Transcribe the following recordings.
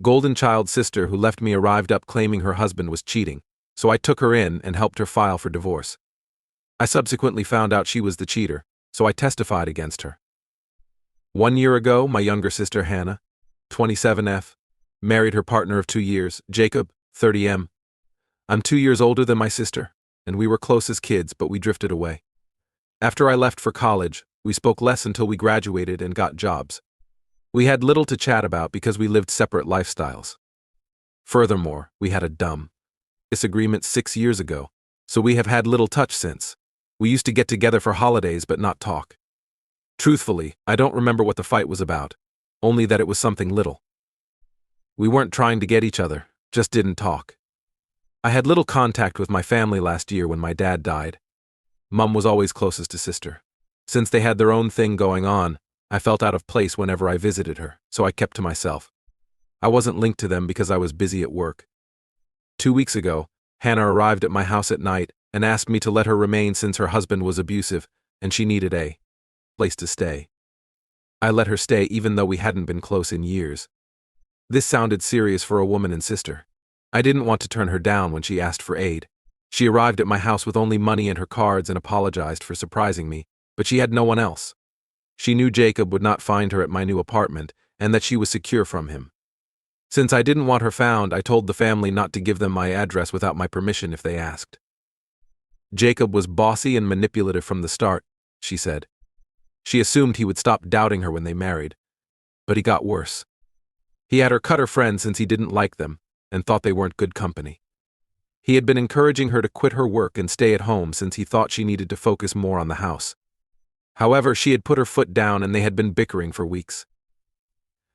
golden child sister who left me arrived up claiming her husband was cheating, so I took her in and helped her file for divorce. I subsequently found out she was the cheater, so I testified against her. 1 year ago, my younger sister Hannah, 27F, married her partner of 2 years, Jacob, 30M. I'm 2 years older than my sister, and we were close as kids, but we drifted away. After I left for college, we spoke less until we graduated and got jobs. We had little to chat about because we lived separate lifestyles. Furthermore, we had a dumb disagreement 6 years ago, so we have had little touch since. We used to get together for holidays but not talk. Truthfully, I don't remember what the fight was about, only that it was something little. We weren't trying to get each other, just didn't talk. I had little contact with my family last year when my dad died. Mum was always closest to sister. Since they had their own thing going on, I felt out of place whenever I visited her, so I kept to myself. I wasn't linked to them because I was busy at work. 2 weeks ago, Hannah arrived at my house at night and asked me to let her remain since her husband was abusive and she needed a place to stay. I let her stay even though we hadn't been close in years. This sounded serious for a woman and sister. I didn't want to turn her down when she asked for aid. She arrived at my house with only money and her cards and apologized for surprising me, but she had no one else. She knew Jacob would not find her at my new apartment and that she was secure from him. Since I didn't want her found, I told the family not to give them my address without my permission if they asked. Jacob was bossy and manipulative from the start, she said. She assumed he would stop doubting her when they married, but he got worse. He had her cut her friends since he didn't like them and thought they weren't good company. He had been encouraging her to quit her work and stay at home since he thought she needed to focus more on the house. However, she had put her foot down and they had been bickering for weeks.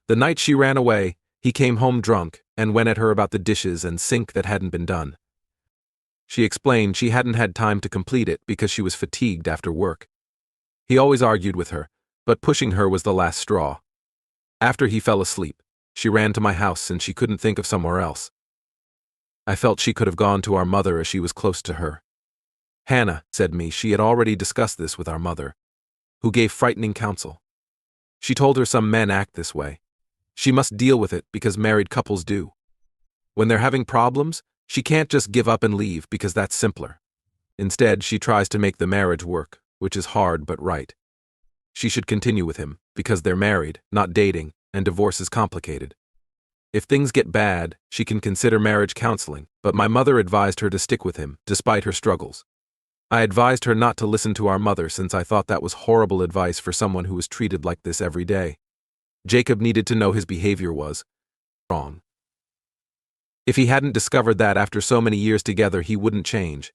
The night she ran away, he came home drunk and went at her about the dishes and sink that hadn't been done. She explained she hadn't had time to complete it because she was fatigued after work. He always argued with her, but pushing her was the last straw. After he fell asleep, she ran to my house since she couldn't think of somewhere else. I felt she could have gone to our mother as she was close to her. Hannah said me she had already discussed this with our mother, who gave frightening counsel. She told her some men act this way. She must deal with it because married couples do. When they're having problems, she can't just give up and leave because that's simpler. Instead, she tries to make the marriage work, which is hard but right. She should continue with him because they're married, not dating, and divorce is complicated. If things get bad, she can consider marriage counseling, but my mother advised her to stick with him, despite her struggles. I advised her not to listen to our mother since I thought that was horrible advice for someone who was treated like this every day. Jacob needed to know his behavior was wrong. If he hadn't discovered that after so many years together, he wouldn't change.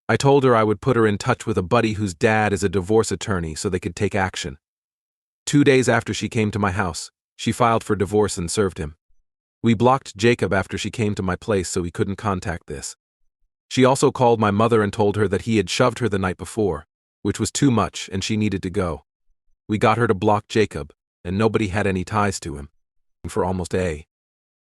I told her I would put her in touch with a buddy whose dad is a divorce attorney so they could take action. 2 days after she came to my house, she filed for divorce and served him. We blocked Jacob after she came to my place so he couldn't contact this. She also called my mother and told her that he had shoved her the night before, which was too much and she needed to go. We got her to block Jacob, and nobody had any ties to him. For almost a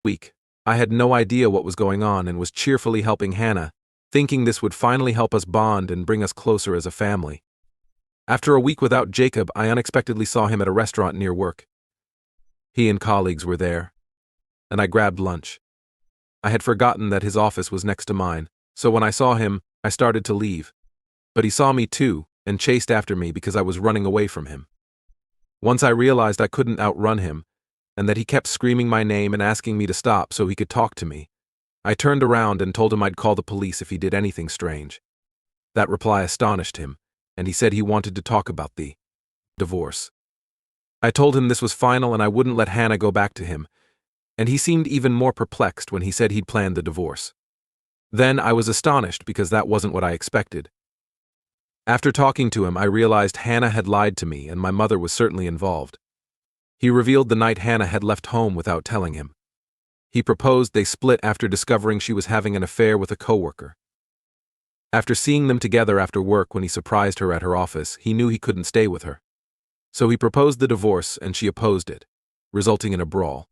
week, I had no idea what was going on and was cheerfully helping Hannah, thinking this would finally help us bond and bring us closer as a family. After a week without Jacob, I unexpectedly saw him at a restaurant near work. He and colleagues were there, and I grabbed lunch. I had forgotten that his office was next to mine, so when I saw him, I started to leave. But he saw me too, and chased after me because I was running away from him. Once I realized I couldn't outrun him, and that he kept screaming my name and asking me to stop so he could talk to me, I turned around and told him I'd call the police if he did anything strange. That reply astonished him, and he said he wanted to talk about the divorce. I told him this was final and I wouldn't let Hannah go back to him, and he seemed even more perplexed when he said he'd planned the divorce. Then I was astonished because that wasn't what I expected. After talking to him, I realized Hannah had lied to me and my mother was certainly involved. He revealed the night Hannah had left home without telling him. He proposed they split after discovering she was having an affair with a coworker. After seeing them together after work when he surprised her at her office, he knew he couldn't stay with her. So he proposed the divorce and she opposed it, resulting in a brawl.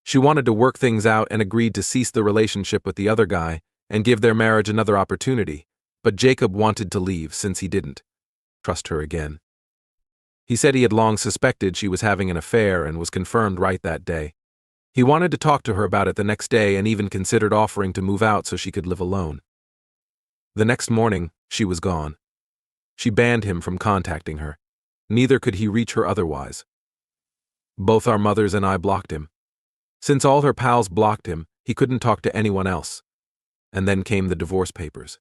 She wanted to work things out and agreed to cease the relationship with the other guy and give their marriage another opportunity, but Jacob wanted to leave since he didn't trust her again. He said he had long suspected she was having an affair and was confirmed right that day. He wanted to talk to her about it the next day and even considered offering to move out so she could live alone. The next morning, she was gone. She banned him from contacting her. Neither could he reach her otherwise. Both our mothers and I blocked him. Since all her pals blocked him, he couldn't talk to anyone else. And then came the divorce papers.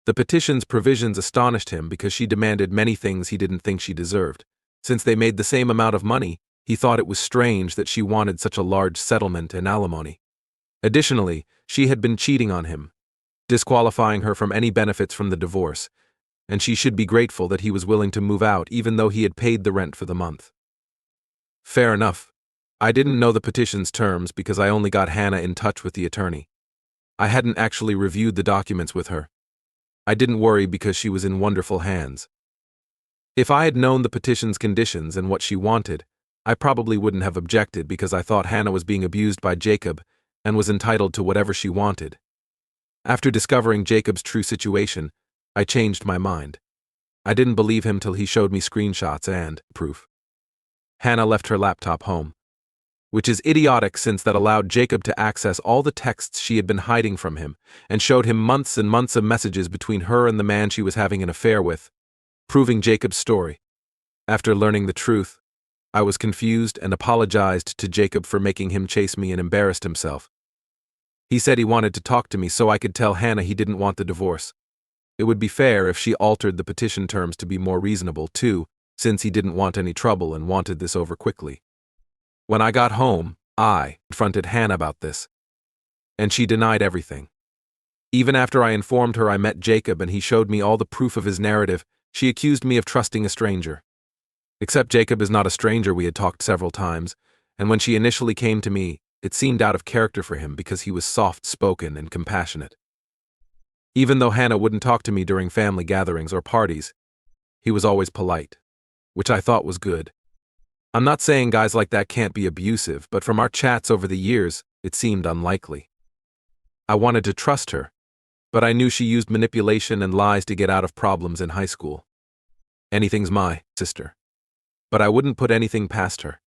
The petition's provisions astonished him because she demanded many things he didn't think she deserved. Since they made the same amount of money, he thought it was strange that she wanted such a large settlement and alimony. Additionally, she had been cheating on him, disqualifying her from any benefits from the divorce, and she should be grateful that he was willing to move out even though he had paid the rent for the month. Fair enough. I didn't know the petition's terms because I only got Hannah in touch with the attorney. I hadn't actually reviewed the documents with her. I didn't worry because she was in wonderful hands. If I had known the petition's conditions and what she wanted, I probably wouldn't have objected because I thought Hannah was being abused by Jacob and was entitled to whatever she wanted. After discovering Jacob's true situation, I changed my mind. I didn't believe him till he showed me screenshots and proof. Hannah left her laptop home, which is idiotic since that allowed Jacob to access all the texts she had been hiding from him and showed him months and months of messages between her and the man she was having an affair with, proving Jacob's story. After learning the truth, I was confused and apologized to Jacob for making him chase me and embarrassed himself. He said he wanted to talk to me so I could tell Hannah he didn't want the divorce. It would be fair if she altered the petition terms to be more reasonable too, since he didn't want any trouble and wanted this over quickly. When I got home, I confronted Hannah about this, and she denied everything. Even after I informed her I met Jacob and he showed me all the proof of his narrative, she accused me of trusting a stranger. Except Jacob is not a stranger, we had talked several times, and when she initially came to me, it seemed out of character for him because he was soft-spoken and compassionate. Even though Hannah wouldn't talk to me during family gatherings or parties, he was always polite, which I thought was good. I'm not saying guys like that can't be abusive, but from our chats over the years, it seemed unlikely. I wanted to trust her, but I knew she used manipulation and lies to get out of problems in high school. Anything's my sister. But I wouldn't put anything past her.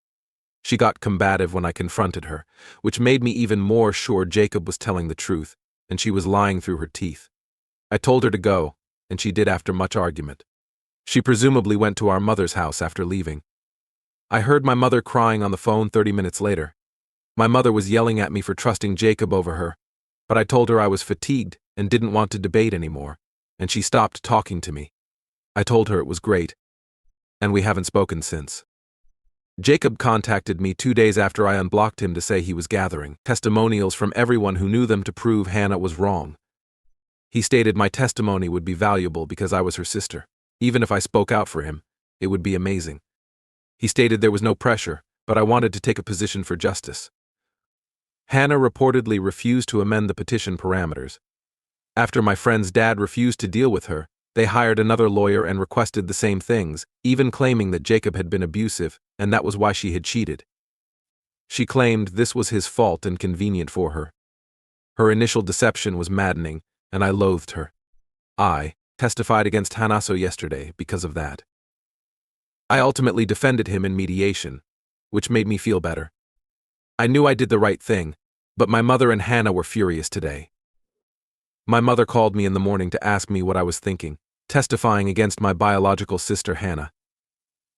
She got combative when I confronted her, which made me even more sure Jacob was telling the truth, and she was lying through her teeth. I told her to go, and she did after much argument. She presumably went to our mother's house after leaving. I heard my mother crying on the phone 30 minutes later. My mother was yelling at me for trusting Jacob over her, but I told her I was fatigued and didn't want to debate anymore, and she stopped talking to me. I told her it was great, and we haven't spoken since. Jacob contacted me 2 days after I unblocked him to say he was gathering testimonials from everyone who knew them to prove Hannah was wrong. He stated my testimony would be valuable because I was her sister. Even if I spoke out for him, it would be amazing. He stated there was no pressure, but I wanted to take a position for justice. Hannah reportedly refused to amend the petition parameters. After my friend's dad refused to deal with her, they hired another lawyer and requested the same things, even claiming that Jacob had been abusive, and that was why she had cheated. She claimed this was his fault and convenient for her. Her initial deception was maddening, and I loathed her. I testified against Hanaso yesterday because of that. I ultimately defended him in mediation, which made me feel better. I knew I did the right thing, but my mother and Hannah were furious today. My mother called me in the morning to ask me what I was thinking, testifying against my biological sister Hannah.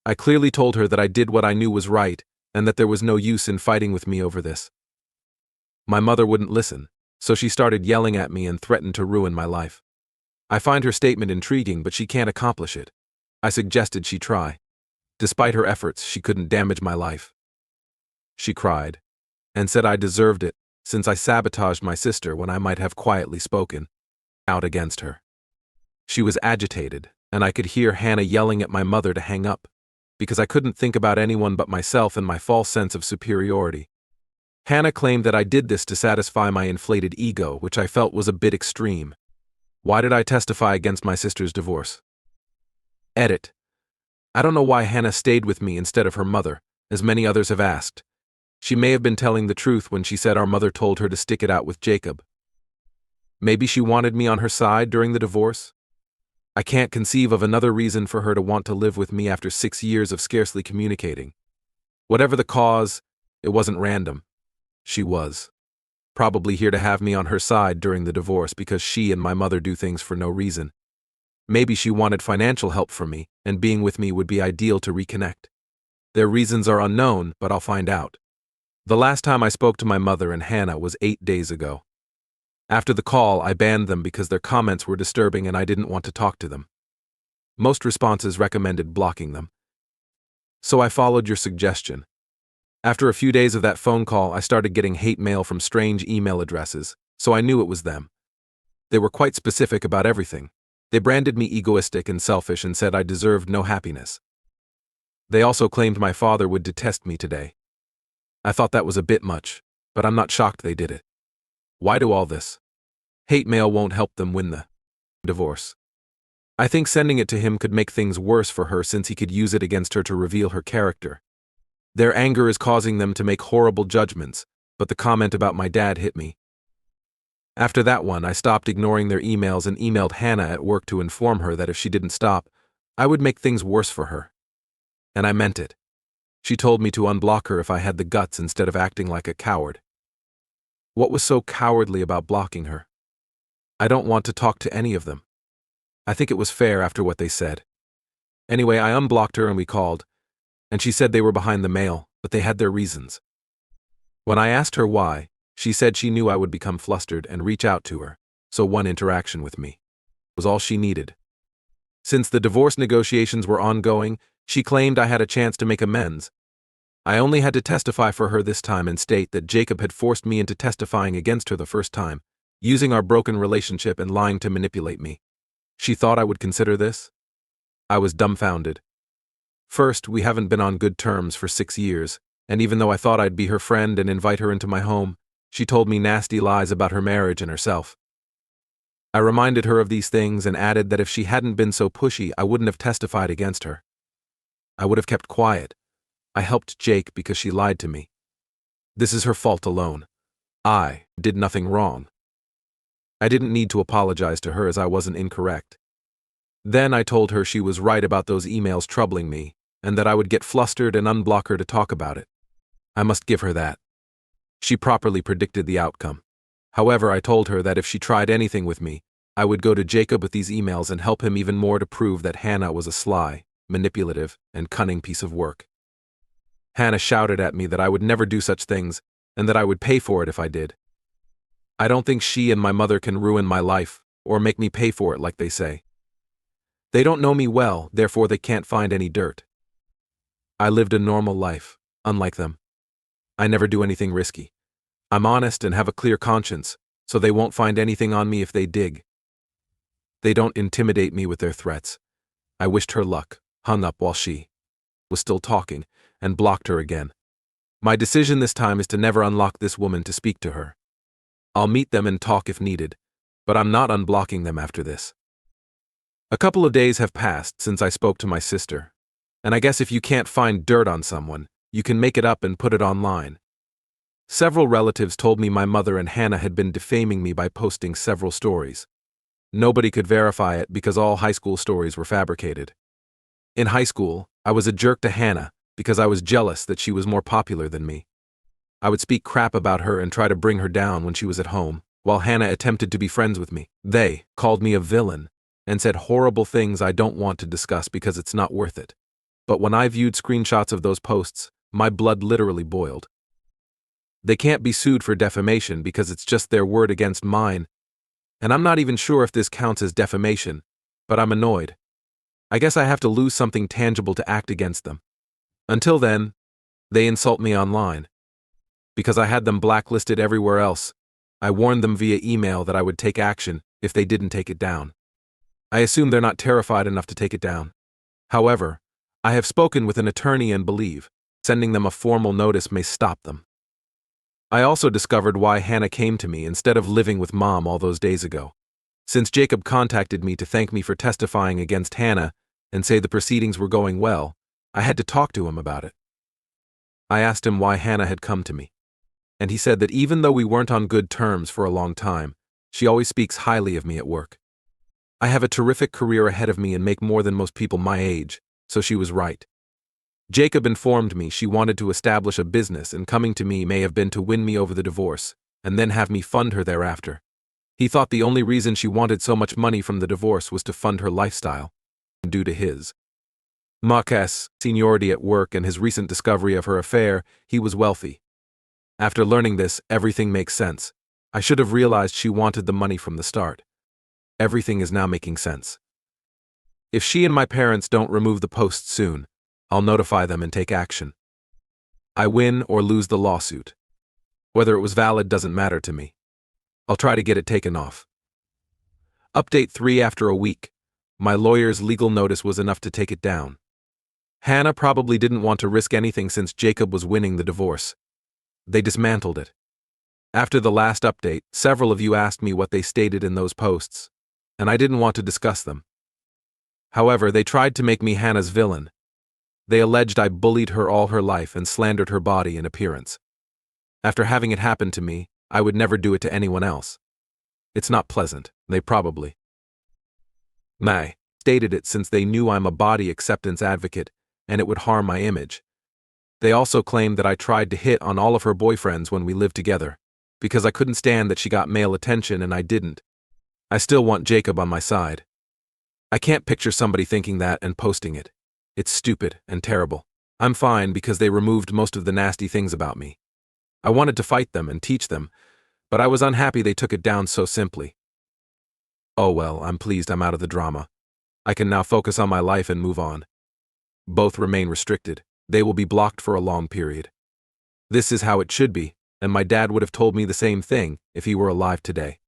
I clearly told her that I did what I knew was right and that there was no use in fighting with me over this. My mother wouldn't listen, so she started yelling at me and threatened to ruin my life. I find her statement intriguing, but she can't accomplish it. I suggested she try. Despite her efforts, she couldn't damage my life. She cried and said I deserved it since I sabotaged my sister when I might have quietly spoken out against her. She was agitated, and I could hear Hannah yelling at my mother to hang up, because I couldn't think about anyone but myself and my false sense of superiority. Hannah claimed that I did this to satisfy my inflated ego, which I felt was a bit extreme. Why did I testify against my sister's divorce? Edit. I don't know why Hannah stayed with me instead of her mother, as many others have asked. She may have been telling the truth when she said our mother told her to stick it out with Jacob. Maybe she wanted me on her side during the divorce? I can't conceive of another reason for her to want to live with me after 6 years of scarcely communicating. Whatever the cause, it wasn't random. She was probably here to have me on her side during the divorce because she and my mother do things for no reason. Maybe she wanted financial help from me, and being with me would be ideal to reconnect. Their reasons are unknown, but I'll find out. The last time I spoke to my mother and Hannah was 8 days ago. After the call, I banned them because their comments were disturbing and I didn't want to talk to them. Most responses recommended blocking them. So I followed your suggestion. After a few days of that phone call, I started getting hate mail from strange email addresses, so I knew it was them. They were quite specific about everything. They branded me egoistic and selfish and said I deserved no happiness. They also claimed my father would detest me today. I thought that was a bit much, but I'm not shocked they did it. Why do all this? Hate mail won't help them win the divorce. I think sending it to him could make things worse for her since he could use it against her to reveal her character. Their anger is causing them to make horrible judgments, but the comment about my dad hit me. After that one, I stopped ignoring their emails and emailed Hannah at work to inform her that if she didn't stop, I would make things worse for her. And I meant it. She told me to unblock her if I had the guts instead of acting like a coward. What was so cowardly about blocking her? I don't want to talk to any of them. I think it was fair after what they said. Anyway, I unblocked her and we called, and she said they were behind the mail, but they had their reasons. When I asked her why, she said she knew I would become flustered and reach out to her, so one interaction with me was all she needed. Since the divorce negotiations were ongoing, she claimed I had a chance to make amends. I only had to testify for her this time and state that Jacob had forced me into testifying against her the first time, using our broken relationship and lying to manipulate me. She thought I would consider this? I was dumbfounded. First, we haven't been on good terms for 6 years, and even though I thought I'd be her friend and invite her into my home, she told me nasty lies about her marriage and herself. I reminded her of these things and added that if she hadn't been so pushy, I wouldn't have testified against her. I would have kept quiet. I helped Jake because she lied to me. This is her fault alone. I did nothing wrong. I didn't need to apologize to her as I wasn't incorrect. Then I told her she was right about those emails troubling me, and that I would get flustered and unblock her to talk about it. I must give her that. She properly predicted the outcome. However, I told her that if she tried anything with me, I would go to Jacob with these emails and help him even more to prove that Hannah was a sly, manipulative, and cunning piece of work. Hannah shouted at me that I would never do such things, and that I would pay for it if I did. I don't think she and my mother can ruin my life, or make me pay for it like they say. They don't know me well, therefore they can't find any dirt. I lived a normal life, unlike them. I never do anything risky. I'm honest and have a clear conscience, so they won't find anything on me if they dig. They don't intimidate me with their threats. I wished her luck, hung up while she was still talking, and blocked her again. My decision this time is to never unlock this woman to speak to her. I'll meet them and talk if needed, but I'm not unblocking them after this. A couple of days have passed since I spoke to my sister, and I guess if you can't find dirt on someone, you can make it up and put it online. Several relatives told me my mother and Hannah had been defaming me by posting several stories. Nobody could verify it because all high school stories were fabricated. In high school, I was a jerk to Hannah because I was jealous that she was more popular than me. I would speak crap about her and try to bring her down when she was at home, while Hannah attempted to be friends with me. They called me a villain and said horrible things I don't want to discuss because it's not worth it. But when I viewed screenshots of those posts, my blood literally boiled. They can't be sued for defamation because it's just their word against mine, and I'm not even sure if this counts as defamation, but I'm annoyed. I guess I have to lose something tangible to act against them. Until then, they insult me online. Because I had them blacklisted everywhere else, I warned them via email that I would take action if they didn't take it down. I assume they're not terrified enough to take it down. However, I have spoken with an attorney and believe sending them a formal notice may stop them. I also discovered why Hannah came to me instead of living with Mom all those days ago. Since Jacob contacted me to thank me for testifying against Hannah and say the proceedings were going well, I had to talk to him about it. I asked him why Hannah had come to me, and he said that even though we weren't on good terms for a long time, she always speaks highly of me at work. I have a terrific career ahead of me and make more than most people my age, so she was right. Jacob informed me she wanted to establish a business, and coming to me may have been to win me over the divorce, and then have me fund her thereafter. He thought the only reason she wanted so much money from the divorce was to fund her lifestyle. Due to his Marquez' seniority at work and his recent discovery of her affair, he was wealthy. After learning this, everything makes sense. I should have realized she wanted the money from the start. Everything is now making sense. If she and my parents don't remove the post soon, I'll notify them and take action. I win or lose the lawsuit. Whether it was valid doesn't matter to me. I'll try to get it taken off. Update 3 after a week. My lawyer's legal notice was enough to take it down. Hannah probably didn't want to risk anything since Jacob was winning the divorce. They dismantled it. After the last update, several of you asked me what they stated in those posts, and I didn't want to discuss them. However, they tried to make me Hannah's villain. They alleged I bullied her all her life and slandered her body and appearance. After having it happen to me, I would never do it to anyone else. It's not pleasant. They probably stated it since they knew I'm a body acceptance advocate and it would harm my image. They also claimed that I tried to hit on all of her boyfriends when we lived together, because I couldn't stand that she got male attention and I didn't. I still want Jacob on my side. I can't picture somebody thinking that and posting it. It's stupid and terrible. I'm fine because they removed most of the nasty things about me. I wanted to fight them and teach them, but I was unhappy they took it down so simply. Oh well, I'm pleased I'm out of the drama. I can now focus on my life and move on. Both remain restricted. They will be blocked for a long period. This is how it should be, and my dad would have told me the same thing if he were alive today.